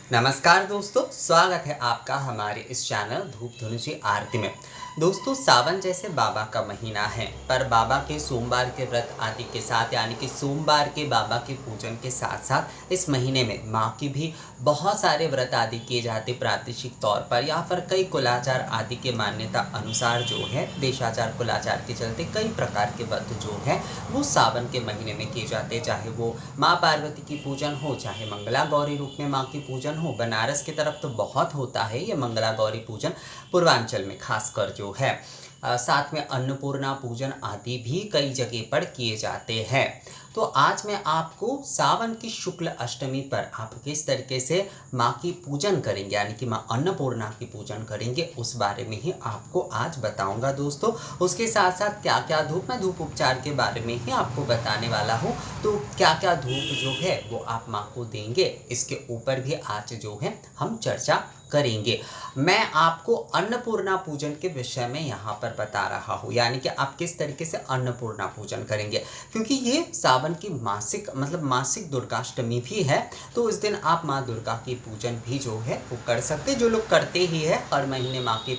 नमस्कार दोस्तों, स्वागत है आपका हमारे इस चैनल धूप धनुषी आरती में। दोस्तों, सावन जैसे बाबा का महीना है, पर बाबा के सोमवार के व्रत आदि के साथ यानी कि सोमवार के बाबा के पूजन के साथ साथ इस महीने में माँ की भी बहुत सारे व्रत आदि किए जाते प्रादेशिक तौर पर या फिर कई कुलाचार आदि के मान्यता अनुसार जो है देशाचार कुलाचार के चलते कई प्रकार के व्रत जो है वो सावन के महीने में किए जाते, चाहे वो माँ पार्वती की पूजन हो, चाहे मंगला गौरी रूप में माँ की पूजन हो। बनारस की तरफ तो बहुत होता है ये मंगला गौरी पूजन, पूर्वांचल में खासकर जो है साथ में अन्नपूर्णा पूजन आदि भी कई जगह पर किए जाते हैं। तो आज मैं आपको सावन की शुक्ल अष्टमी पर आप किस तरीके से माँ की पूजन करेंगे यानी कि माँ अन्नपूर्णा की पूजन करेंगे उस बारे में ही आपको आज बताऊंगा दोस्तों। उसके साथ साथ क्या क्या मैं धूप उपचार के बारे में ही आपको बताने वाला हूँ। तो क्या क्या धूप जो है वो आप माँ को देंगे, इसके ऊपर भी आज जो है हम चर्चा करेंगे। मैं आपको अन्नपूर्णा पूजन के विषय में यहाँ पर बता रहा हूँ, यानी कि आप किस तरीके से अन्नपूर्णा पूजन करेंगे, क्योंकि ये सावन की मासिक दुर्गाष्टमी भी है। तो इस दिन आप माँ दुर्गा की पूजन भी जो है वो कर सकते, जो लोग करते ही है हर महीने माँ की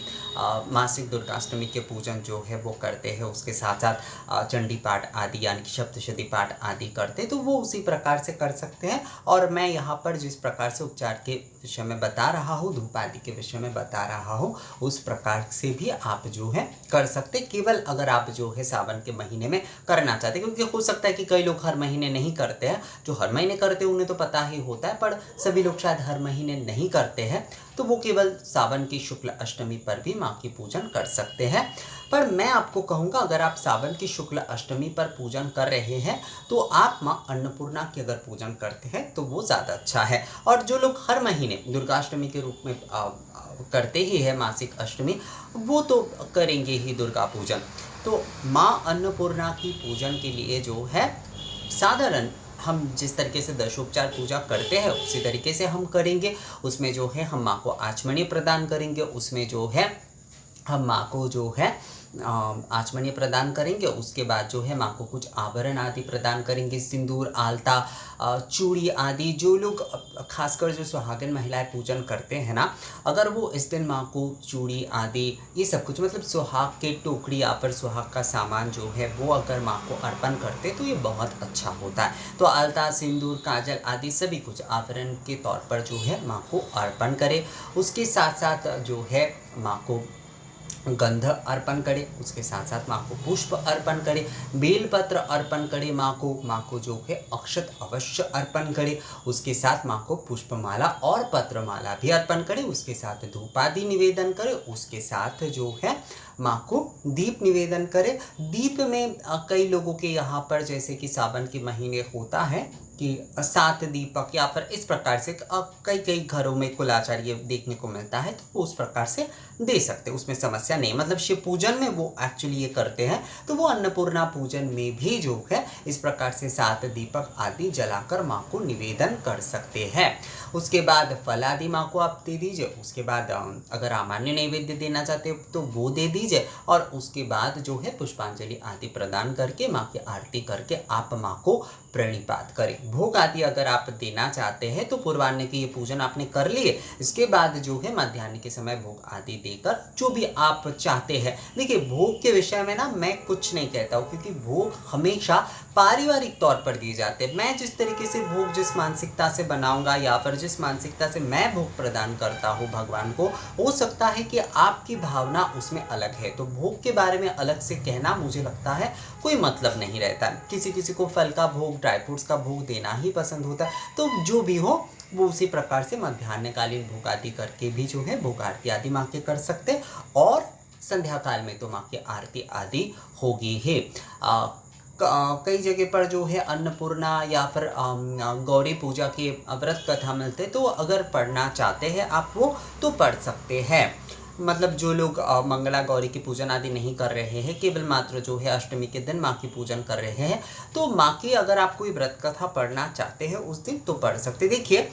मासिक दुर्गाष्टमी के पूजन जो है वो करते हैं। उसके साथ साथ चंडी पाठ आदि यानी कि सप्तशती पाठ आदि करते, तो वो उसी प्रकार से कर सकते हैं। और मैं यहाँ पर जिस प्रकार से उपचार के विषय में बता रहा हूँ, धूप आदि के विषय में बता रहा हूँ, उस प्रकार से भी आप जो है कर सकते, केवल अगर आप जो है सावन के महीने में करना चाहते, क्योंकि हो सकता है कि कई लोग हर महीने नहीं करते हैं। जो हर महीने करते हैं उन्हें तो पता ही होता है, पर सभी लोग शायद हर महीने नहीं करते हैं, तो वो केवल सावन की शुक्ल अष्टमी पर भी माँ की पूजन कर सकते हैं। पर मैं आपको कहूँगा, अगर आप सावन की शुक्ल अष्टमी पर पूजन कर रहे हैं तो आप माँ अन्नपूर्णा की अगर पूजन करते हैं तो वो ज़्यादा अच्छा है। और जो लोग हर महीने दुर्गाष्टमी के रूप में करते ही है मासिक अष्टमी, वो तो करेंगे ही दुर्गा पूजन। तो माँ अन्नपूर्णा की पूजन के लिए जो है साधारण हम जिस तरीके से दशोपचार पूजा करते हैं उसी तरीके से हम करेंगे। उसमें जो है हम माँ को आचमनी प्रदान करेंगे, उसमें जो है हम माँ को जो है आचमनी प्रदान करेंगे। उसके बाद जो है माँ को कुछ आभरण आदि प्रदान करेंगे, सिंदूर, आलता, चूड़ी आदि। जो लोग खासकर जो सुहागिन महिलाएं पूजन करते हैं ना, अगर वो इस दिन माँ को चूड़ी आदि ये सब कुछ मतलब सुहाग के टोकरी या फिर सुहाग का सामान जो है वो अगर माँ को अर्पण करते तो ये बहुत अच्छा होता है। तो आलता, सिंदूर, काजल आदि सभी कुछ आभरण के तौर पर जो है माँ को अर्पण करें। उसके साथ साथ जो है माँ को गंध अर्पण करें, उसके साथ साथ माँ को पुष्प अर्पण करें, बेलपत्र अर्पण करें माँ को जो है अक्षत अवश्य अर्पण करें। उसके साथ माँ को पुष्पमाला और पत्रमाला भी अर्पण करें। उसके साथ धूप आदि निवेदन करें। उसके साथ जो है माँ को दीप निवेदन करें। दीप में कई लोगों के यहाँ पर जैसे कि सावन के महीने होता है कि 7 दीपक या फिर इस प्रकार से कई घरों में कुलाचार ये देखने को मिलता है, तो वो उस प्रकार से दे सकते, उसमें समस्या नहीं। मतलब शिव पूजन में वो एक्चुअली ये करते हैं, तो वो अन्नपूर्णा पूजन में भी जो है इस प्रकार से 7 दीपक आदि जलाकर माँ को निवेदन कर सकते हैं। उसके बाद फल आदि माँ को आप दे दीजिए। उसके बाद अगर सामान्य नैवेद्य देना चाहते हो तो वो दे दीजिए। और उसके बाद जो है पुष्पांजलि आदि प्रदान करके माँ की आरती करके आप माँ को प्रणिपात करें। भोग आदि अगर आप देना चाहते हैं तो पूर्वाह्न की ये पूजन आपने कर लिए, इसके बाद जो है मध्याह्न के समय भोग आदि देकर जो भी आप चाहते हैं। देखिए, भोग के विषय में ना मैं कुछ नहीं कहता हूँ, क्योंकि भोग हमेशा पारिवारिक तौर पर दिए जाते हैं। मैं जिस तरीके से भोग जिस मानसिकता से बनाऊंगा या फिर जिस मानसिकता से मैं भोग प्रदान करता हूँ भगवान को, हो सकता है कि आपकी भावना उसमें अलग है। तो भोग के बारे में अलग से कहना मुझे लगता है कोई मतलब नहीं रहता। किसी किसी को फल का भोग, ड्राई फ्रूट्स का भोग देना ही पसंद होता है। तो जो भी हो वो उसी प्रकार से मध्याह्नकालीन भोग आदि करके भी जो है भोग आरती आदि माँ के कर सकते। और संध्या काल में तो माँ की आरती आदि होगी ही। कई जगह पर जो है अन्नपूर्णा या फिर गौरी पूजा के व्रत कथा मिलते, तो अगर पढ़ना चाहते हैं आप वो तो पढ़ सकते हैं। मतलब जो लोग मंगला गौरी की पूजन आदि नहीं कर रहे हैं, केवल मात्र जो है अष्टमी के दिन माँ की पूजन कर रहे हैं, तो माँ की अगर आप कोई व्रत कथा पढ़ना चाहते हैं उस दिन तो पढ़ सकते। देखिए,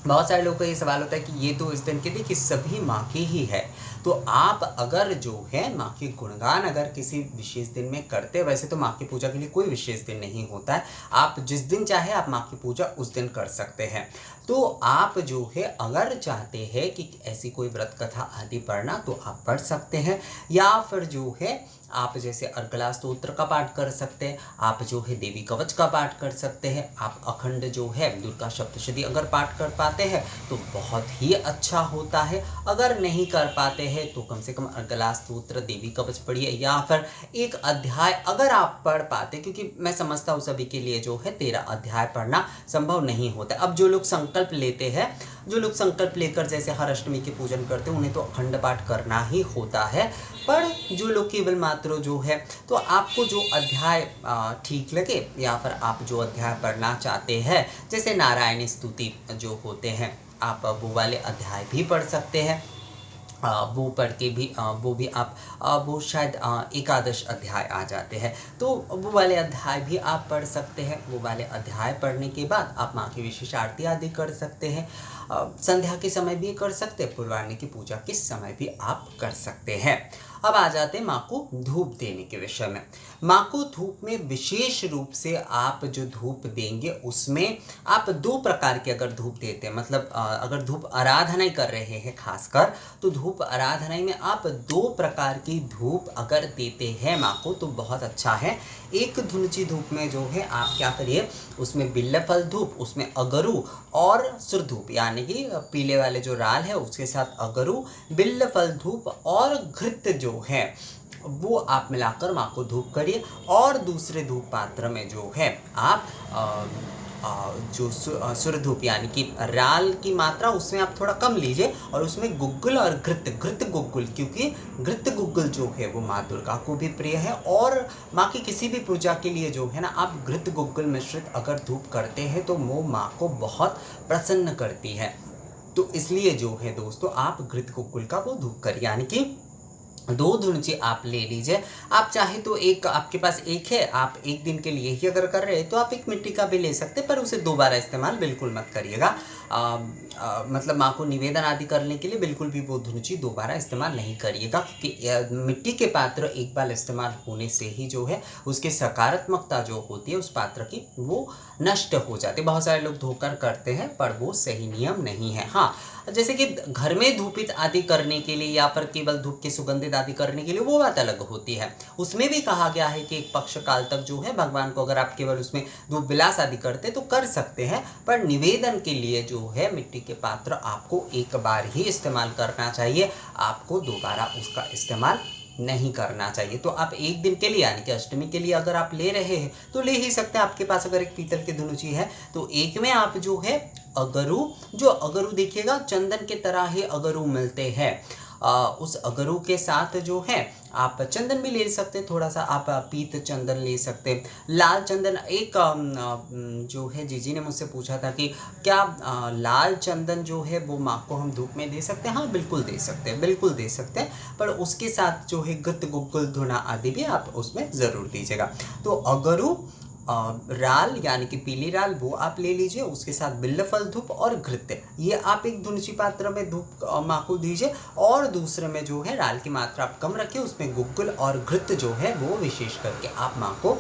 बहुत सारे लोगों का ये सवाल होता है कि ये तो इस दिन के देखिए सभी माँ की ही है, तो आप अगर जो है माँ के गुणगान अगर किसी विशेष दिन में करते, वैसे तो माँ की पूजा के लिए कोई विशेष दिन नहीं होता है, आप जिस दिन चाहे आप माँ की पूजा उस दिन कर सकते हैं। तो आप जो है अगर चाहते हैं कि ऐसी कोई व्रत कथा आदि पढ़ना तो आप पढ़ सकते हैं, या फिर जो है आप जैसे अर्गला स्तोत्र का पाठ कर सकते हैं, आप जो है देवी कवच का पाठ कर सकते हैं, आप अखंड जो है दुर्गा सप्तशती अगर पाठ कर पाते हैं तो बहुत ही अच्छा होता है। अगर नहीं कर पाते हैं तो कम से कम अर्गला स्तोत्र देवी कवच पढ़िए, या फिर एक अध्याय अगर आप पढ़ पाते, क्योंकि मैं समझता हूँ सभी के लिए जो है 13 अध्याय पढ़ना संभव नहीं होता। अब जो लोग संकल्प लेते हैं, जो लोग संकल्प लेकर जैसे हर अष्टमी के पूजन करते हैं, उन्हें तो अखंड पाठ करना ही होता है। पर जो लोग केवल मात्र जो है, तो आपको जो अध्याय ठीक लगे, या फिर आप जो अध्याय पढ़ना चाहते हैं, जैसे नारायणी स्तुति जो होते हैं, आप वो वाले अध्याय भी पढ़ सकते हैं। वो पढ़ के भी वो भी आप वो शायद एकादश अध्याय आ जाते हैं, तो वो वाले अध्याय भी आप पढ़ सकते हैं। वो वाले अध्याय पढ़ने के बाद आप माँ की विशेष आरती आदि कर सकते हैं। संध्या के समय भी कर सकते हैं, पूर्वाह्न की पूजा के समय भी आप कर सकते हैं। अब आ जाते हैं माँ को धूप देने के विषय में। माँ को धूप में विशेष रूप से आप जो धूप देंगे उसमें आप 2 प्रकार के अगर धूप देते हैं, मतलब अगर धूप आराधना कर रहे हैं खासकर, तो धूप आराधना में आप 2 प्रकार की धूप अगर देते हैं माँ को तो बहुत अच्छा है। एक धुनुची धूप में जो है आप क्या करिए, उसमें बिल्व फल धूप, उसमें अगरू और सुरधूप, यानी कि पीले वाले जो राल है उसके साथ अगरू, बिल्व फल धूप और घृत जो है वो आप मिलाकर माँ को धूप करिए। और दूसरे धूप पात्र में जो है आप जो सुरधूप यानी कि राल की मात्रा उसमें आप थोड़ा कम लीजिए, और उसमें गुग्गुल और घृत गुग्गुल, क्योंकि घृत गुग्गुल जो है वो माँ दुर्गा को भी प्रिय है, और माँ की किसी भी पूजा के लिए जो है ना आप घृत गुग्गुल मिश्रित अगर धूप करते हैं तो वो माँ को बहुत प्रसन्न करती है। तो इसलिए जो है दोस्तों आप घृत गुग्गुल का वो धूप करिए, यानी कि 2 धुनुची आप ले लीजिए। आप चाहे तो एक, आपके पास एक है, आप एक दिन के लिए ही अगर कर रहे हैं तो आप एक मिट्टी का भी ले सकते हैं, पर उसे दोबारा इस्तेमाल बिल्कुल मत करिएगा। मतलब माँ को निवेदन आदि करने के लिए बिल्कुल भी वो धुनुची दोबारा इस्तेमाल नहीं करिएगा, क्योंकि मिट्टी के पात्र एक बार इस्तेमाल होने से ही जो है उसकी सकारात्मकता जो होती है उस पात्र की वो नष्ट हो जाती है। बहुत सारे लोग धोकर करते हैं पर वो सही नियम नहीं है। हाँ, जैसे कि घर में धूपित आदि करने के लिए या फिर केवल धूप के सुगंधित आदि करने के लिए वो बात अलग होती है। उसमें भी कहा गया है कि एक पक्ष काल तक जो है भगवान को अगर आप केवल उसमें धूप विलास आदि करते तो कर सकते हैं, पर निवेदन के लिए जो है मिट्टी के पात्र आपको एक बार ही इस्तेमाल करना चाहिए, आपको दोबारा उसका इस्तेमाल नहीं करना चाहिए। तो आप एक दिन के लिए यानी कि अष्टमी के लिए अगर आप ले रहे हैं तो ले ही सकते हैं। आपके पास अगर एक पीतल की धनुची है तो एक में आप जो है अगरू, जो अगरू देखिएगा चंदन के तरह ही अगरू मिलते हैं, उस अगरू के साथ जो है आप चंदन भी ले सकते हैं, थोड़ा सा आप पीत चंदन ले सकते हैं, लाल चंदन। एक जो है जीजी ने मुझसे पूछा था कि क्या लाल चंदन जो है वो माँ को हम धूप में दे सकते हैं? हाँ बिल्कुल दे सकते हैं, बिल्कुल दे सकते हैं, पर उसके साथ जो है घृत गुग्गुल धुना आदि भी आप उसमें ज़रूर दीजिएगा। तो अगरू, राल यानी कि पीली राल वो आप ले लीजिए, उसके साथ बिल्वफल धूप और घृत, ये आप एक धुनुची पात्र में धूप माँ को दीजिए, और दूसरे में जो है राल की मात्रा आप कम रखिए, उसमें गुग्गुल और घृत जो है वो विशेष करके आप माँ को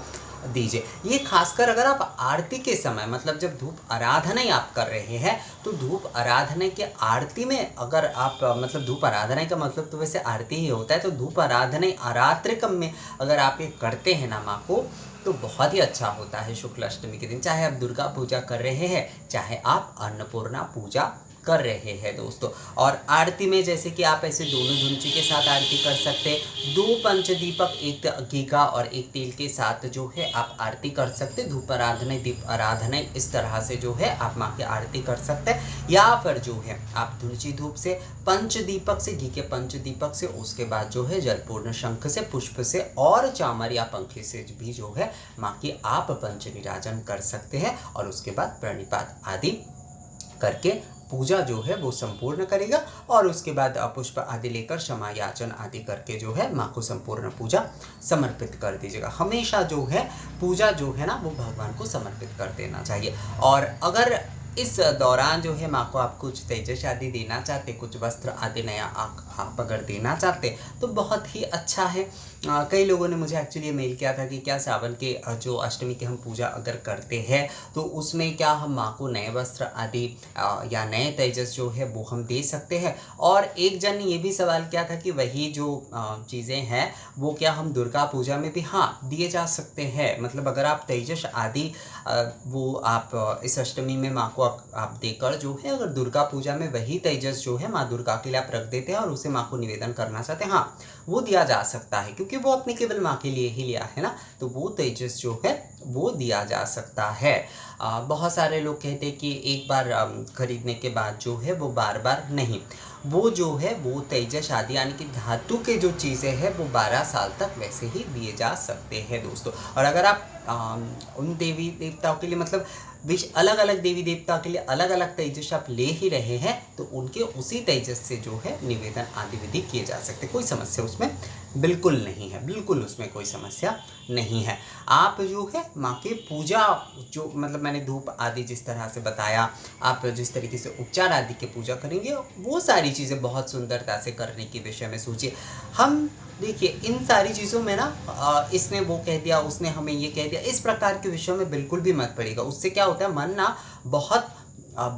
दीजिए। ये खासकर अगर आप आरती के समय, मतलब जब धूप आराधना आप कर रहे हैं तो धूप आराधना के आरती में अगर आप, मतलब धूप आराधना का मतलब तो वैसे आरती ही होता है, तो धूप आराधना आरात्रिकम में अगर आप ये करते हैं ना माँ को तो बहुत ही अच्छा होता है शुक्ल अष्टमी के दिन। चाहे आप दुर्गा पूजा कर रहे हैं, चाहे आप अन्नपूर्णा पूजा कर रहे हैं दोस्तों। और आरती में जैसे कि आप ऐसे दोनों धुनुची के साथ आरती कर सकते हैं, 2 पंचदीपक, एक घी का और एक तेल के साथ जो है आप आरती कर सकते हैं। धूप आराधना, दीप आराधना, इस तरह से जो है आप माँ की आरती कर सकते हैं। या फिर जो है आप धुनुची धूप से, पंचदीपक से, घी के पंचदीपक से, उसके बाद जो है जलपूर्ण शंख से, पुष्प से और चामर या पंखे से भी जो है माँ की आप पंच निराजन कर सकते हैं, और उसके बाद प्रणिपात आदि करके पूजा जो है वो संपूर्ण करेगा। और उसके बाद पुष्प आदि लेकर क्षमा याचन आदि करके जो है माँ को संपूर्ण पूजा समर्पित कर दीजिएगा। हमेशा जो है पूजा जो है ना वो भगवान को समर्पित कर देना चाहिए। और अगर इस दौरान जो है माँ को आप कुछ तेजस आदि देना चाहते, कुछ वस्त्र आदि नया आप अगर देना चाहते तो बहुत ही अच्छा है। कई लोगों ने मुझे एक्चुअली मेल किया था कि क्या सावन के जो अष्टमी की हम पूजा अगर करते हैं तो उसमें क्या हम माँ को नए वस्त्र आदि या नए तेजस जो है वो हम दे सकते हैं। और एक जन ने ये भी सवाल किया था कि वही जो चीज़ें हैं वो क्या हम दुर्गा पूजा में भी हाँ दिए जा सकते हैं। मतलब अगर आप तेजस आदि वो आप इस अष्टमी में माँ को आप देकर जो है अगर दुर्गा पूजा में वही तेजस जो है माँ दुर्गा के लिए आप रख देते हैं और उसे माँ को निवेदन करना चाहते हैं, हाँ वो दिया जा सकता है, क्योंकि वो अपने केवल माँ के लिए ही लिया है ना, तो वो तेजस जो है वो दिया जा सकता है। बहुत सारे लोग कहते हैं कि एक बार खरीदने के बाद जो है वो बार बार नहीं, वो जो है वो तेजस आदि यानी कि धातु के जो चीज़ें हैं वो 12 साल तक वैसे ही दिए जा सकते हैं दोस्तों। और अगर आप उन देवी देवताओं के लिए मतलब अलग अलग देवी देवता के लिए अलग अलग तेजस आप ले ही रहे हैं तो उनके उसी तेजस से जो है निवेदन आदि विधि किए जा सकते, कोई समस्या उसमें बिल्कुल नहीं है, बिल्कुल उसमें कोई समस्या नहीं है। आप जो है माँ की पूजा जो मतलब मैंने धूप आदि जिस तरह से बताया, आप जिस तरीके से उपचार आदि की पूजा करेंगे वो सारी चीज़ें बहुत सुंदरता से करने के विषय में सोचिए। हम देखिए इन सारी चीज़ों में ना इसने वो कह दिया, उसने हमें ये कह दिया, इस प्रकार के विषयों में बिल्कुल भी मत पड़ेगा। उससे क्या होता है मन ना बहुत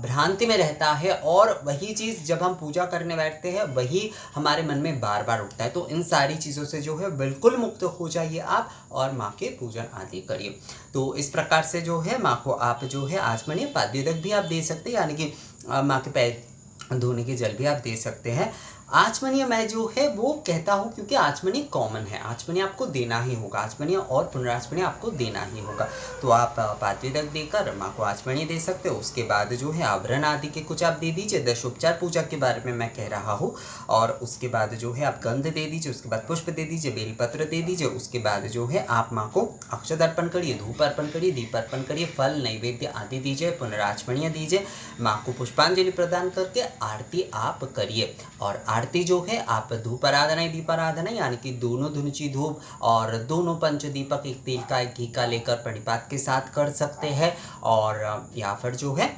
भ्रांति में रहता है और वही चीज़ जब हम पूजा करने बैठते हैं वही हमारे मन में बार बार उठता है। तो इन सारी चीज़ों से जो है बिल्कुल मुक्त हो जाइए आप और माँ के पूजन आदि करिए। तो इस प्रकार से जो है माँ को आप जो है आचमनीय पाद्यदक भी आप दे सकते हैं, यानी कि माँ के पैर धोने के जल भी आप दे सकते हैं। आचमनीय मैं जो है वो कहता हूँ क्योंकि आचमनीय कॉमन है, आचमनीय आपको देना ही होगा, आचमनीय और पुनराचमनीय आपको देना ही होगा। तो आप पाद्यदक देकर माँ को आचमनीय दे सकते हो। उसके बाद जो है आभरण आदि के कुछ आप दे दीजिए, दशोपचार पूजा के बारे में मैं कह रहा हूँ। और उसके बाद जो है आप गंध दे दीजिए, उसके बाद पुष्प दे दीजिए, बेलपत्र दे दीजिए। उसके बाद जो है आप माँ को अक्षत अर्पण करिए, धूप अर्पण करिए, दीप अर्पण करिए, फल नैवेद्य आदि दीजिए, पुनराचमनीय दीजिए, माँ को पुष्पांजलि प्रदान करके आरती आप करिए। और आरती जो है आप धूप आराधना दीपाराधना यानी कि दोनों धुनुची धूप और दोनों पंच दीपक एक तेल का एक घी का लेकर प्रणिपात के साथ कर सकते हैं। और या फिर जो है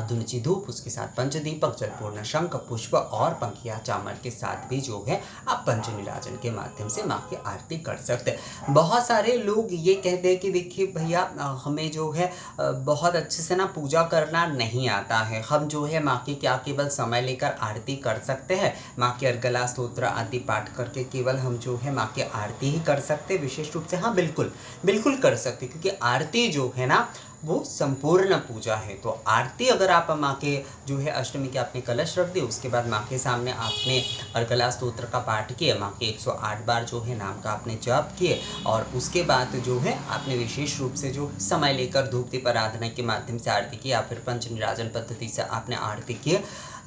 धुनुची धूप उसके साथ पंचदीपक जलपूर्ण शंख पुष्प और पंखिया चामर के साथ भी जो है आप पंच निराजन के माध्यम से माँ की आरती कर सकते हैं। बहुत सारे लोग ये कहते हैं कि देखिए भैया हमें जो है बहुत अच्छे से ना पूजा करना नहीं आता है, हम जो है माँ की क्या केवल समय लेकर आरती कर सकते हैं, माँ के अर्गला स्तोत्र आदि पाठ करके केवल हम जो है माँ की आरती ही कर सकते विशेष रूप से? हाँ बिल्कुल बिल्कुल कर सकते, क्योंकि आरती जो है ना वो संपूर्ण पूजा है। तो आरती अगर आप माँ के जो है अष्टमी के आपने कलश रख दिए, उसके बाद माँ के सामने आपने अर्गला स्तोत्र का पाठ किया, माँ के 108 बार जो है नाम का आपने जप किए और उसके बाद जो है आपने विशेष रूप से जो समय लेकर धूप दीप आराधना के माध्यम से आरती की या फिर पंच निराजन पद्धति से आपने आरती की,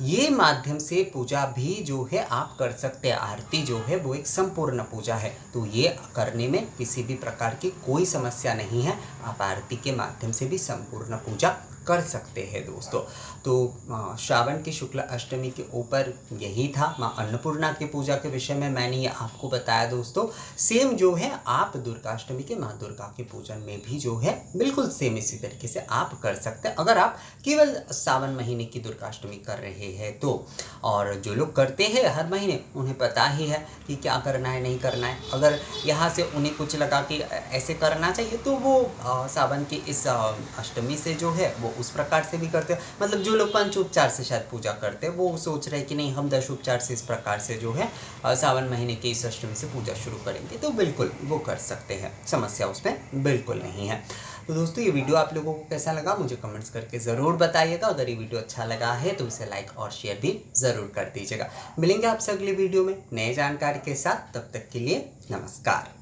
ये माध्यम से पूजा भी जो है आप कर सकते हैं। आरती जो है वो एक संपूर्ण पूजा है, तो ये करने में किसी भी प्रकार की कोई समस्या नहीं है। आप आरती के माध्यम से भी संपूर्ण पूजा कर सकते हैं दोस्तों। तो श्रावण की शुक्ल अष्टमी के ऊपर यही था, माँ अन्नपूर्णा की पूजा के विषय में मैंने ये आपको बताया दोस्तों। सेम जो है आप दुर्गाष्टमी के माँ दुर्गा के पूजन में भी जो है बिल्कुल सेम इसी तरीके से आप कर सकते हैं, अगर आप केवल सावन महीने की दुर्गाष्टमी कर रहे हैं तो। और जो लोग करते हैं हर महीने उन्हें पता ही है कि क्या करना है नहीं करना है। अगर यहाँ से उन्हें कुछ लगा कि ऐसे करना चाहिए तो वो सावन की इस अष्टमी से जो है वो उस प्रकार से भी करते हैं। मतलब जो लोग पंचोपचार से शायद पूजा करते हैं वो सोच रहे हैं कि नहीं हम दशोपचार से इस प्रकार से जो है सावन महीने की इस अष्टमी से पूजा शुरू करेंगे, तो बिल्कुल वो कर सकते हैं, समस्या उसमें बिल्कुल नहीं है। तो दोस्तों ये वीडियो आप लोगों को कैसा लगा मुझे कमेंट्स करके ज़रूर बताइएगा। अगर ये वीडियो अच्छा लगा है तो इसे लाइक और शेयर भी ज़रूर कर दीजिएगा। मिलेंगे आपसे अगले वीडियो में नए जानकारी के साथ, तब तक के लिए नमस्कार।